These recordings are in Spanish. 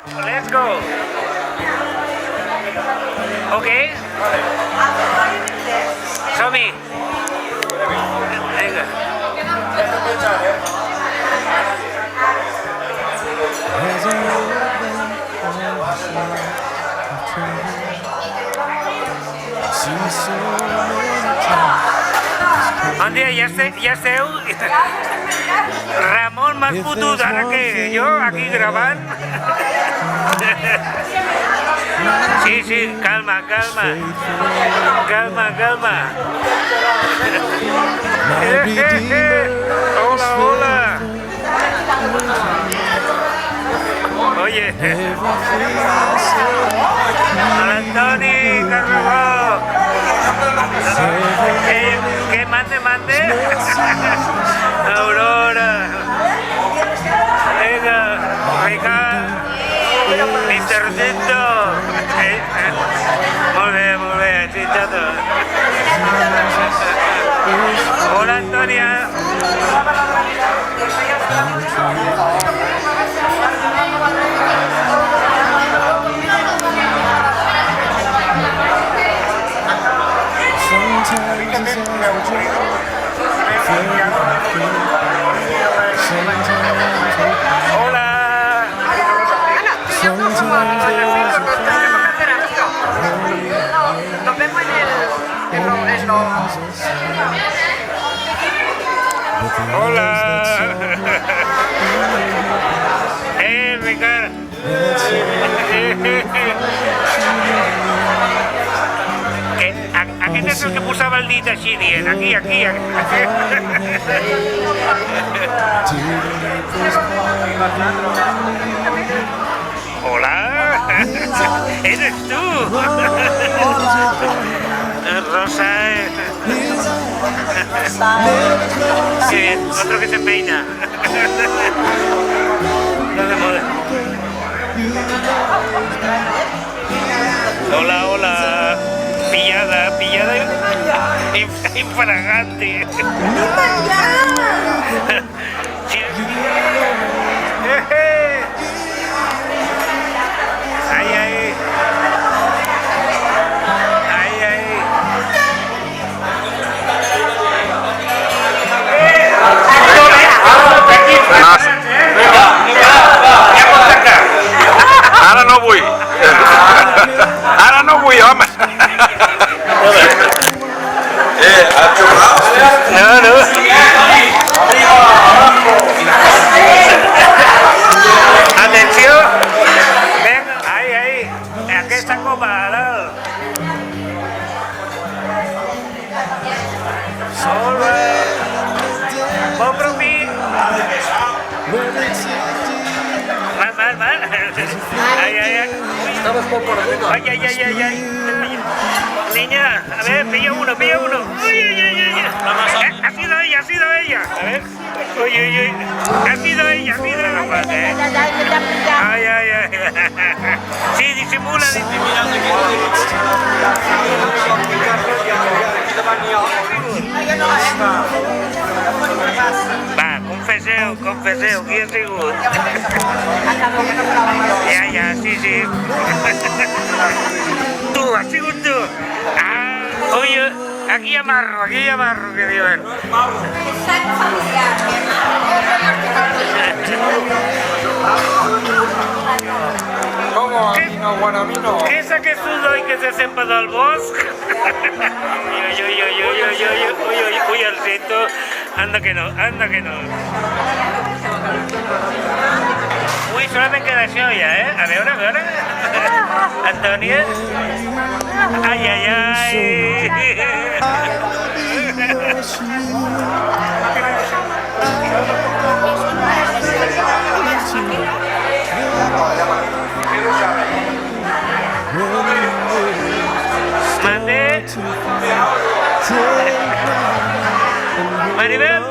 Let's go. Okay. Show me. Venga. Bon dia, ja esteu? Ramon m'has fotut ara que jo aquí gravant? Sí, calma. Hola. Oye. Antoni Carragó. Que mande. Aurora. Venga, Ricard. Intercito. Molt bé, xitxato. Hola, Antònia. Hola. Nos vemos en los... Hola. Ricard. Aquest és el que posava el dit així dient, aquí. Hola, eres tú. Rosa. Qué bien, otro que se peina. No se mueve. Hola. Pillada infragante. Ay. Ara no vull, home. No. Atenció. Venga, ahí. Aquesta copa, ara. Molt bé. Bon propi. Mal. Ay. Estamos por perdido. Ay. Niña, a ver, pilla uno. Uy. Ha sido ella. A ver. Uy. Ha sido ella, capaz, Ay. Sí, disimula. Va, confeseu, qui ha sigut? Ja, sí. Tu, has sigut tu. Oye, aquí amarro, que diuen. ¿Cómo? Guanamino. ¿Qué es aquest soroll que se sepa del bosc? Uy, el sento. Anda que no. Ui, solament queda això ja, A veure. Antònia. Ai. Mande. Maribel.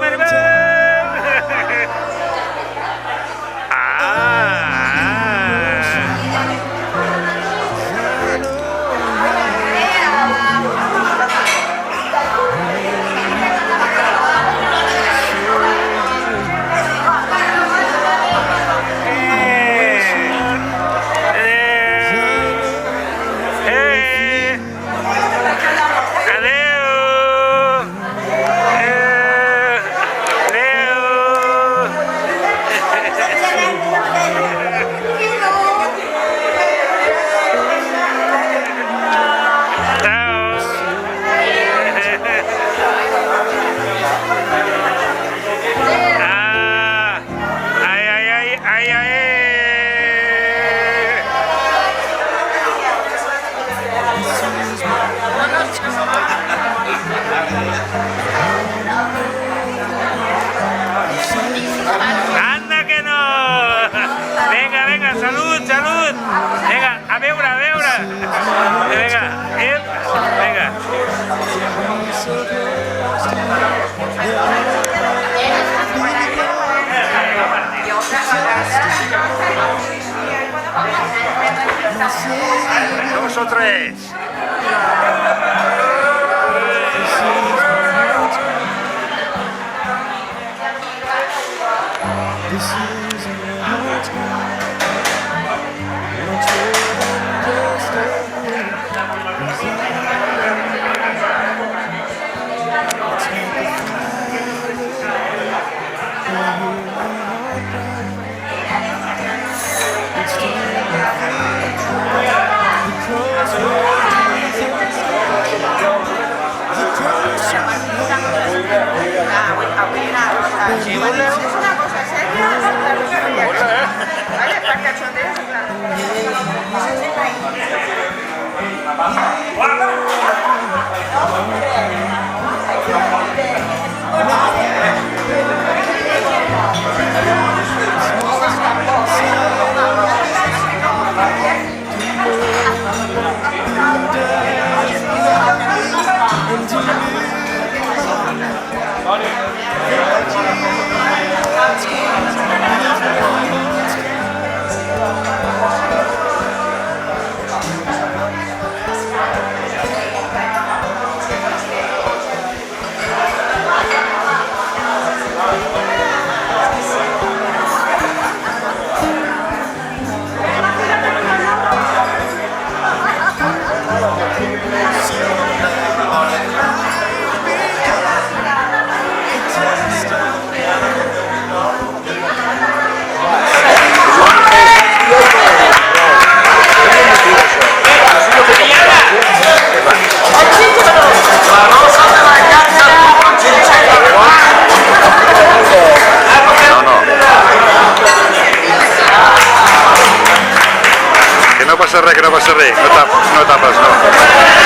Venga, venga. Dos o tres. Es una cosa seria, ¿vale? Para cachondeos, que no passa res, no tapes, no.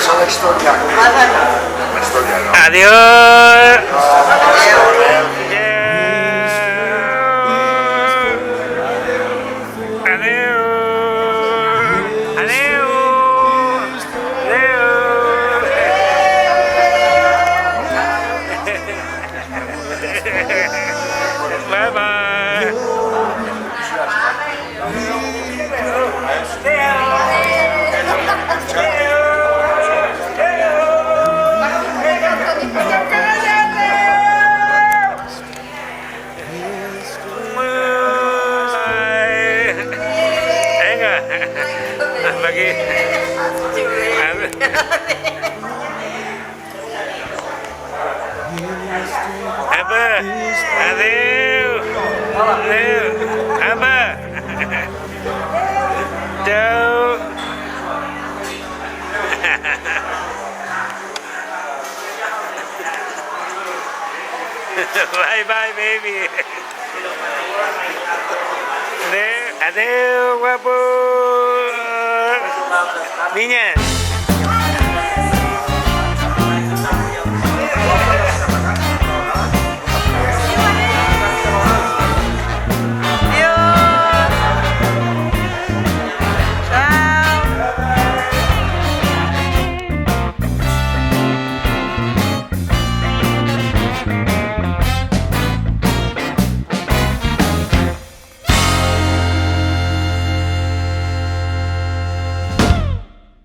a la historia. La historia, no. Adiós. Bye bye. Venga, aquí. Apa? Adeu. Adeu. Apa? Ciao. Bye bye baby. Adeu, adeu guapo. Niñas.